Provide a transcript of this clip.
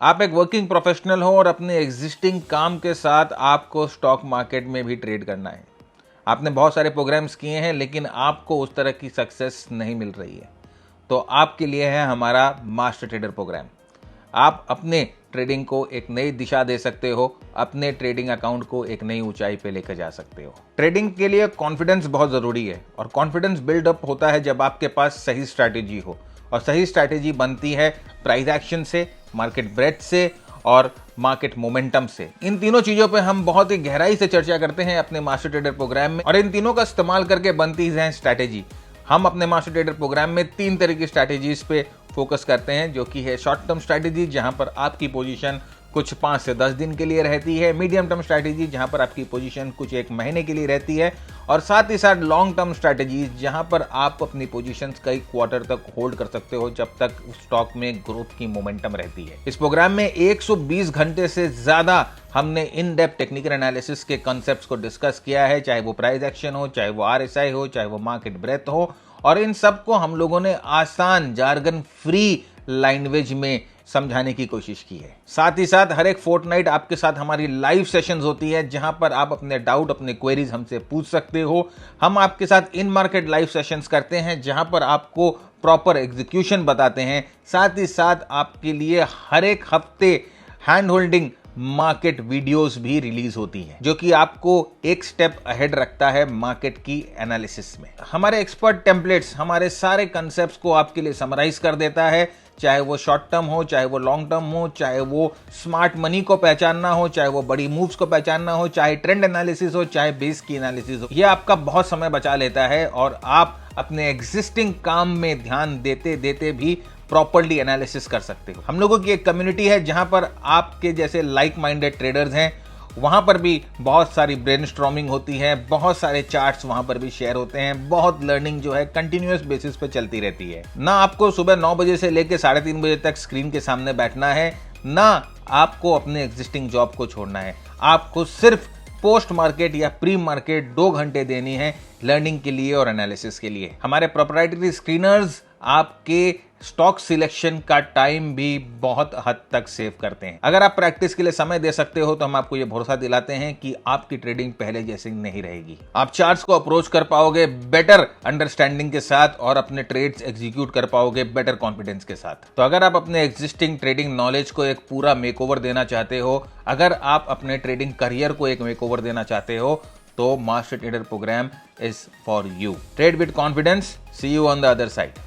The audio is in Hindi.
आप एक वर्किंग प्रोफेशनल हो और अपने एग्जिस्टिंग काम के साथ आपको स्टॉक मार्केट में भी ट्रेड करना है। आपने बहुत सारे प्रोग्राम्स किए हैं लेकिन आपको उस तरह की सक्सेस नहीं मिल रही है, तो आपके लिए है हमारा मास्टर ट्रेडर प्रोग्राम। आप अपने ट्रेडिंग को एक नई दिशा दे सकते हो, अपने ट्रेडिंग अकाउंट को एक नई ऊंचाई पे लेकर जा सकते हो। ट्रेडिंग के लिए कॉन्फिडेंस बहुत ज़रूरी है और कॉन्फिडेंस बिल्डअप होता है जब आपके पास सही स्ट्रैटेजी हो, और सही स्ट्रैटेजी बनती है प्राइस एक्शन से, मार्केट ब्रेथ से और मार्केट मोमेंटम से। इन तीनों चीजों पे हम बहुत ही गहराई से चर्चा करते हैं अपने मास्टर ट्रेडर प्रोग्राम में, और इन तीनों का इस्तेमाल करके बनती है स्ट्रैटेजी। हम अपने मास्टर ट्रेडर प्रोग्राम में 3 तरह की स्ट्रैटेजीज पे फोकस करते हैं, जो कि है शॉर्ट टर्म स्ट्रैटेजी जहां पर आपकी पोजीशन कुछ 5 से 10 दिन के लिए रहती है, मीडियम टर्म स्ट्रैटेजी जहां पर आपकी पोजीशन कुछ 1 महीने के लिए रहती है, और साथ ही साथ लॉन्ग टर्म स्ट्रैटेजीज जहां पर आप अपनी पोजीशंस कई क्वार्टर तक होल्ड कर सकते हो जब तक स्टॉक में ग्रोथ की मोमेंटम रहती है। इस प्रोग्राम में 120 घंटे से ज्यादा हमने इन डेप्थ टेक्निकल एनालिसिस के कॉन्सेप्ट्स को डिस्कस किया है, चाहे वो प्राइस एक्शन हो, चाहे वो RSI हो, चाहे वो मार्केट ब्रेथ हो, और इन सब को हम लोगों ने आसान जार्गन फ्री लैंग्वेज में समझाने की कोशिश की है। साथ ही साथ हर एक फोर्टनाइट आपके साथ हमारी लाइव सेशंस होती है जहां पर आप अपने डाउट, अपने क्वेरीज हमसे पूछ सकते हो। हम आपके साथ इन मार्केट लाइव सेशंस करते हैं जहां पर आपको प्रॉपर एग्जीक्यूशन बताते हैं। साथ ही साथ आपके लिए हर एक हफ्ते हैंड होल्डिंग मार्केट वीडियोस भी रिलीज होती हैं, जो कि आपको एक स्टेप अहेड रखता है मार्केट की एनालिसिस में। हमारे एक्सपर्ट टेम्पलेट्स हमारे सारे कंसेप्ट्स को आपके लिए समराइज कर देता है, चाहे वो शॉर्ट टर्म हो, चाहे वो लॉन्ग टर्म हो, चाहे वो स्मार्ट मनी को पहचानना हो, चाहे वो बड़ी मूव्स को पहचानना हो, चाहे ट्रेंड एनालिसिस हो, चाहे बेस की एनालिसिस हो। ये आपका बहुत समय बचा लेता है और आप अपने एग्जिस्टिंग काम में ध्यान देते देते भी प्रॉपर्ली एनालिसिस कर सकते हो। हम लोगों की एक कम्युनिटी है जहां पर आपके जैसे लाइक माइंडेड ट्रेडर्स हैं, वहां पर भी बहुत सारी ब्रेनस्टॉर्मिंग होती है, बहुत सारे चार्ट्स वहां पर भी शेयर होते हैं, बहुत लर्निंग जो है कंटिन्यूअस बेसिस पे चलती रहती है। ना आपको सुबह 9 बजे से लेकर 3:30 बजे तक स्क्रीन के सामने बैठना है, ना आपको अपने एग्जिस्टिंग जॉब को छोड़ना है। आपको सिर्फ पोस्ट मार्केट या प्री मार्केट 2 घंटे देनी है लर्निंग के लिए और एनालिसिस के लिए। हमारे प्रोप्राइटरी स्क्रीनर्स आपके स्टॉक सिलेक्शन का टाइम भी बहुत हद तक सेव करते हैं। अगर आप प्रैक्टिस के लिए समय दे सकते हो तो हम आपको ये भरोसा दिलाते हैं कि आपकी ट्रेडिंग पहले जैसी नहीं रहेगी। आप चार्ट्स को अप्रोच कर पाओगे बेटर अंडरस्टैंडिंग के साथ और अपने ट्रेड्स एग्जीक्यूट कर पाओगे बेटर कॉन्फिडेंस के साथ। तो अगर आप अपने एग्जिस्टिंग ट्रेडिंग नॉलेज को एक पूरा मेकओवर देना चाहते हो, अगर आप अपने ट्रेडिंग करियर को एक मेकओवर देना चाहते हो, तो master trader programme is for you. Trade with confidence. See you on the other side.